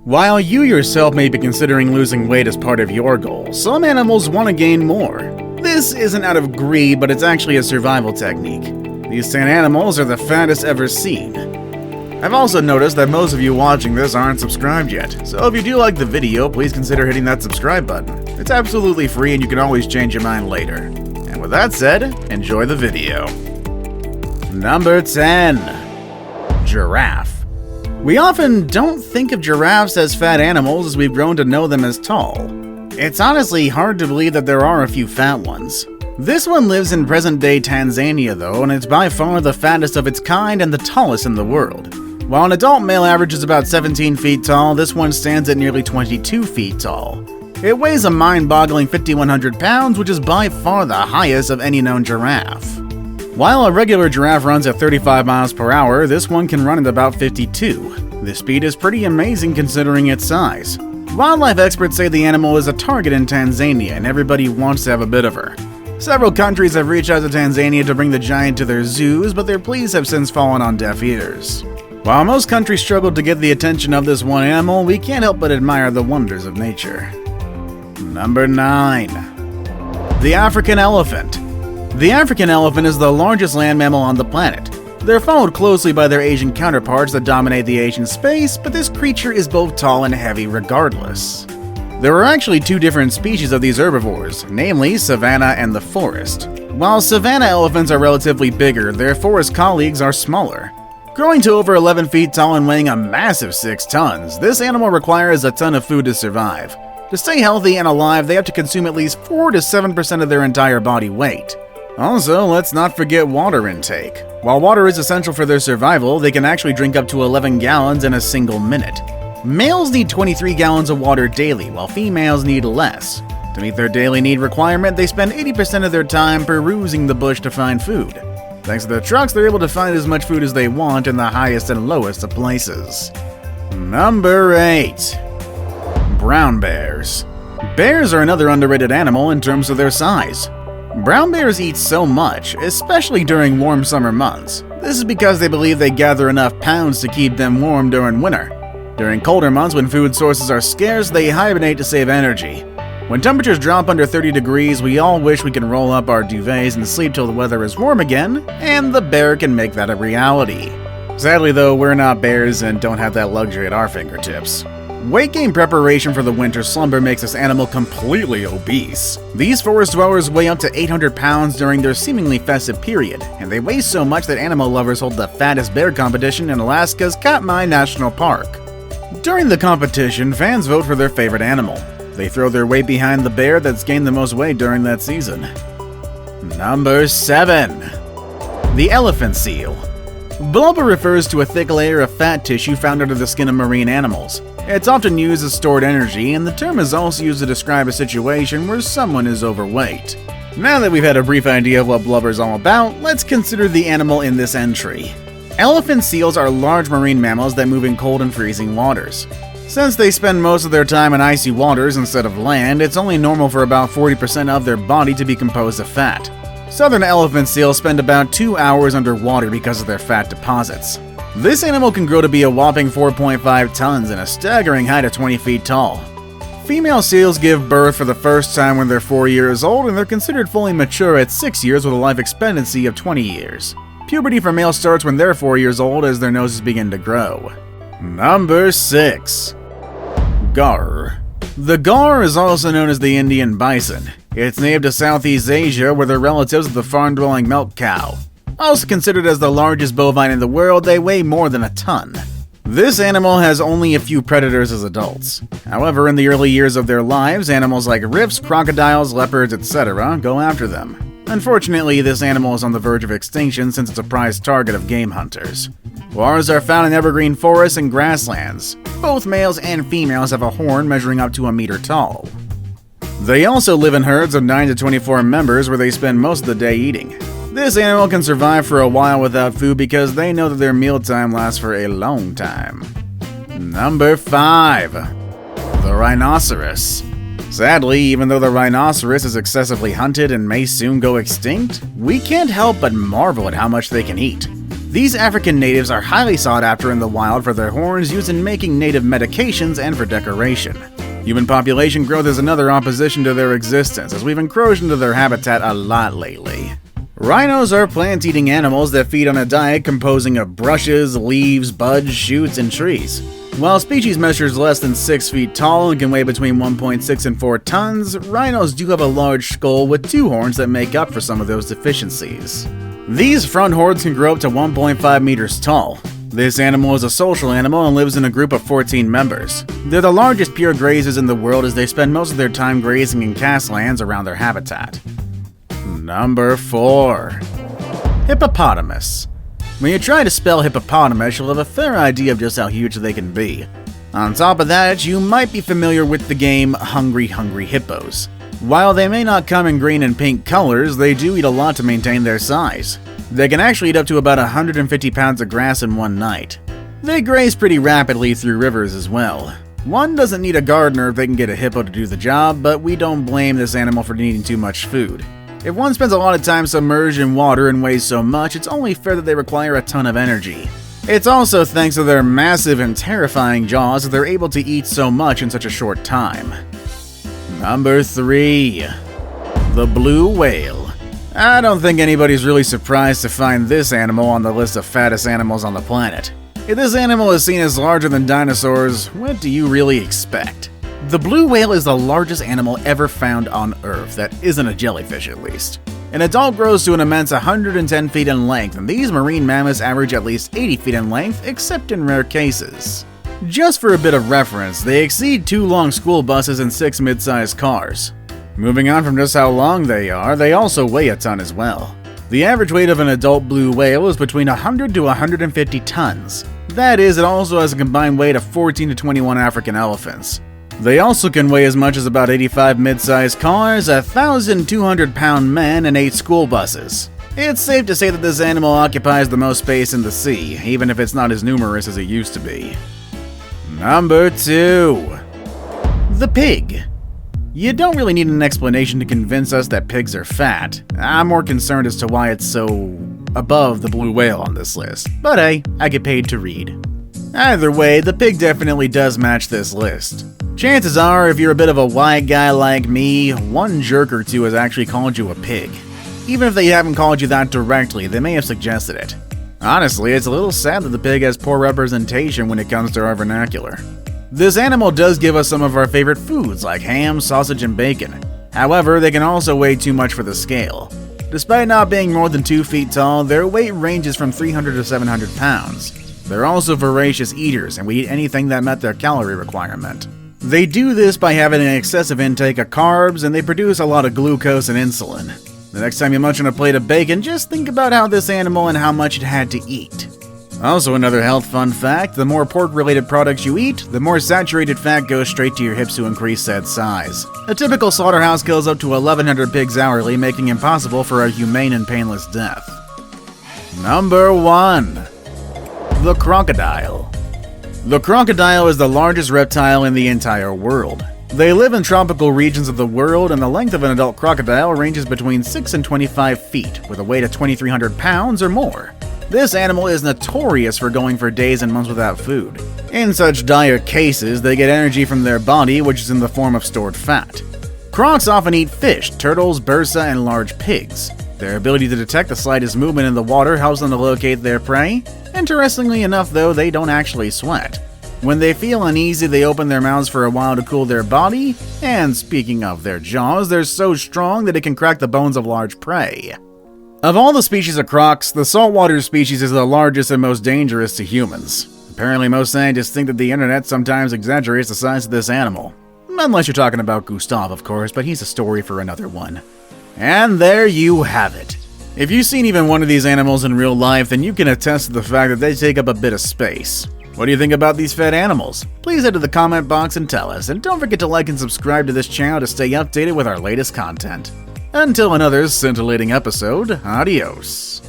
While you yourself may be considering losing weight as part of your goal, some animals want to gain more. This isn't out of greed, but it's actually a survival technique. These 10 animals are the fattest ever seen. I've also noticed that most of you watching this aren't subscribed yet, so if you do like the video, please consider hitting that subscribe button. It's absolutely free and you can always change your mind later. And with that said, enjoy the video. Number 10. Giraffe. We often don't think of giraffes as fat animals as we've grown to know them as tall. It's honestly hard to believe that there are a few fat ones. This one lives in present-day Tanzania though, and it's by far the fattest of its kind and the tallest in the world. While an adult male averages about 17 feet tall, this one stands at nearly 22 feet tall. It weighs a mind-boggling 5,100 pounds, which is by far the highest of any known giraffe. While a regular giraffe runs at 35 miles per hour, this one can run at about 52. This speed is pretty amazing considering its size. Wildlife experts say the animal is a target in Tanzania and everybody wants to have a bit of her. Several countries have reached out to Tanzania to bring the giant to their zoos, but their pleas have since fallen on deaf ears. While most countries struggle to get the attention of this one animal, we can't help but admire the wonders of nature. Number 9. The African elephant. The African elephant is the largest land mammal on the planet. They're followed closely by their Asian counterparts that dominate the Asian space, but this creature is both tall and heavy regardless. There are actually two different species of these herbivores, namely savanna and the forest. While savanna elephants are relatively bigger, their forest colleagues are smaller. Growing to over 11 feet tall and weighing a massive 6 tons, this animal requires a ton of food to survive. To stay healthy and alive, they have to consume at least 4 to 7% of their entire body weight. Also, let's not forget water intake. While water is essential for their survival, they can actually drink up to 11 gallons in a single minute. Males need 23 gallons of water daily, while females need less. To meet their daily need requirement, they spend 80% of their time perusing the bush to find food. Thanks to their trucks, they're able to find as much food as they want in the highest and lowest of places. Number 8. Brown bears. Bears are another underrated animal in terms of their size. Brown bears eat so much, especially during warm summer months. This is because they believe they gather enough pounds to keep them warm during winter. During colder months when food sources are scarce, they hibernate to save energy. When temperatures drop under 30 degrees, we all wish we can roll up our duvets and sleep till the weather is warm again, and the bear can make that a reality. Sadly though, we're not bears and don't have that luxury at our fingertips. Weight gain preparation for the winter slumber makes this animal completely obese. These forest dwellers weigh up to 800 pounds during their seemingly festive period, and they weigh so much that animal lovers hold the fattest bear competition in Alaska's Katmai National Park. During the competition, fans vote for their favorite animal. They throw their weight behind the bear that's gained the most weight during that season. Number 7. The elephant seal. Blubber refers to a thick layer of fat tissue found under the skin of marine animals. It's often used as stored energy, and the term is also used to describe a situation where someone is overweight. Now that we've had a brief idea of what blubber is all about, let's consider the animal in this entry. Elephant seals are large marine mammals that move in cold and freezing waters. Since they spend most of their time in icy waters instead of land, it's only normal for about 40% of their body to be composed of fat. Southern elephant seals spend about 2 hours underwater because of their fat deposits. This animal can grow to be a whopping 4.5 tons and a staggering height of 20 feet tall. Female seals give birth for the first time when they're 4 years old, and they're considered fully mature at 6 years with a life expectancy of 20 years. Puberty for males starts when they're 4 years old as their noses begin to grow. Number 6. Gaur. The gaur is also known as the Indian bison. It's native to Southeast Asia where they're relatives of the farm-dwelling milk cow. Also considered as the largest bovine in the world, they weigh more than a ton. This animal has only a few predators as adults. However, in the early years of their lives, animals like rifts, crocodiles, leopards, etc. go after them. Unfortunately, this animal is on the verge of extinction since it's a prized target of game hunters. Gaurs are found in evergreen forests and grasslands. Both males and females have a horn measuring up to a meter tall. They also live in herds of 9 to 24 members where they spend most of the day eating. This animal can survive for a while without food because they know that their mealtime lasts for a long time. Number 5. The rhinoceros. Sadly, even though the rhinoceros is excessively hunted and may soon go extinct, we can't help but marvel at how much they can eat. These African natives are highly sought after in the wild for their horns used in making native medications and for decoration. Human population growth is another opposition to their existence, as we've encroached into their habitat a lot lately. Rhinos are plant-eating animals that feed on a diet composing of brushes, leaves, buds, shoots, and trees. While species measures less than 6 feet tall and can weigh between 1.6 and 4 tons, rhinos do have a large skull with 2 horns that make up for some of those deficiencies. These front horns can grow up to 1.5 meters tall. This animal is a social animal and lives in a group of 14 members. They're the largest pure grazers in the world as they spend most of their time grazing in castlands around their habitat. Number 4. Hippopotamus. When you try to spell hippopotamus, you'll have a fair idea of just how huge they can be. On top of that, you might be familiar with the game Hungry Hungry Hippos. While they may not come in green and pink colors, they do eat a lot to maintain their size. They can actually eat up to about 150 pounds of grass in one night. They graze pretty rapidly through rivers as well. One doesn't need a gardener if they can get a hippo to do the job, but we don't blame this animal for needing too much food. If one spends a lot of time submerged in water and weighs so much, it's only fair that they require a ton of energy. It's also thanks to their massive and terrifying jaws that they're able to eat so much in such a short time. Number 3. The blue whale. I don't think anybody's really surprised to find this animal on the list of fattest animals on the planet. If this animal is seen as larger than dinosaurs, what do you really expect? The blue whale is the largest animal ever found on Earth that isn't a jellyfish, at least. An adult grows to an immense 110 feet in length, and these marine mammoths average at least 80 feet in length, except in rare cases. Just for a bit of reference, they exceed 2 long school buses and 6 mid-sized cars. Moving on from just how long they are, they also weigh a ton as well. The average weight of an adult blue whale is between 100 to 150 tons. That is, it also has a combined weight of 14 to 21 African elephants. They also can weigh as much as about 85 mid-sized cars, 1,200-pound men, and 8 school buses. It's safe to say that this animal occupies the most space in the sea, even if it's not as numerous as it used to be. Number 2. The pig. You don't really need an explanation to convince us that pigs are fat. I'm more concerned as to why it's so above the blue whale on this list, but hey, I get paid to read. Either way, the pig definitely does match this list. Chances are, if you're a bit of a white guy like me, one jerk or two has actually called you a pig. Even if they haven't called you that directly, they may have suggested it. Honestly, it's a little sad that the pig has poor representation when it comes to our vernacular. This animal does give us some of our favorite foods like ham, sausage, and bacon. However, they can also weigh too much for the scale. Despite not being more than 2 feet tall, their weight ranges from 300 to 700 pounds. They're also voracious eaters and would eat anything that met their calorie requirement. They do this by having an excessive intake of carbs, and they produce a lot of glucose and insulin. The next time you munch on a plate of bacon, just think about how this animal and how much it had to eat. Also, another health fun fact, the more pork-related products you eat, the more saturated fat goes straight to your hips to increase said size. A typical slaughterhouse kills up to 1,100 pigs hourly, making it impossible for a humane and painless death. Number 1. The crocodile. The crocodile is the largest reptile in the entire world. They live in tropical regions of the world, and the length of an adult crocodile ranges between 6 and 25 feet, with a weight of 2,300 pounds or more. This animal is notorious for going for days and months without food. In such dire cases, they get energy from their body, which is in the form of stored fat. Crocs often eat fish, turtles, bursa, and large pigs. Their ability to detect the slightest movement in the water helps them to locate their prey. Interestingly enough, though, they don't actually sweat. When they feel uneasy, they open their mouths for a while to cool their body, and speaking of their jaws, they're so strong that it can crack the bones of large prey. Of all the species of crocs, the saltwater species is the largest and most dangerous to humans. Apparently, most scientists think that the internet sometimes exaggerates the size of this animal. Unless you're talking about Gustav, of course, but he's a story for another one. And there you have it. If you've seen even one of these animals in real life, then you can attest to the fact that they take up a bit of space. What do you think about these fat animals? Please head to the comment box and tell us, and don't forget to like and subscribe to this channel to stay updated with our latest content. Until another scintillating episode, adios.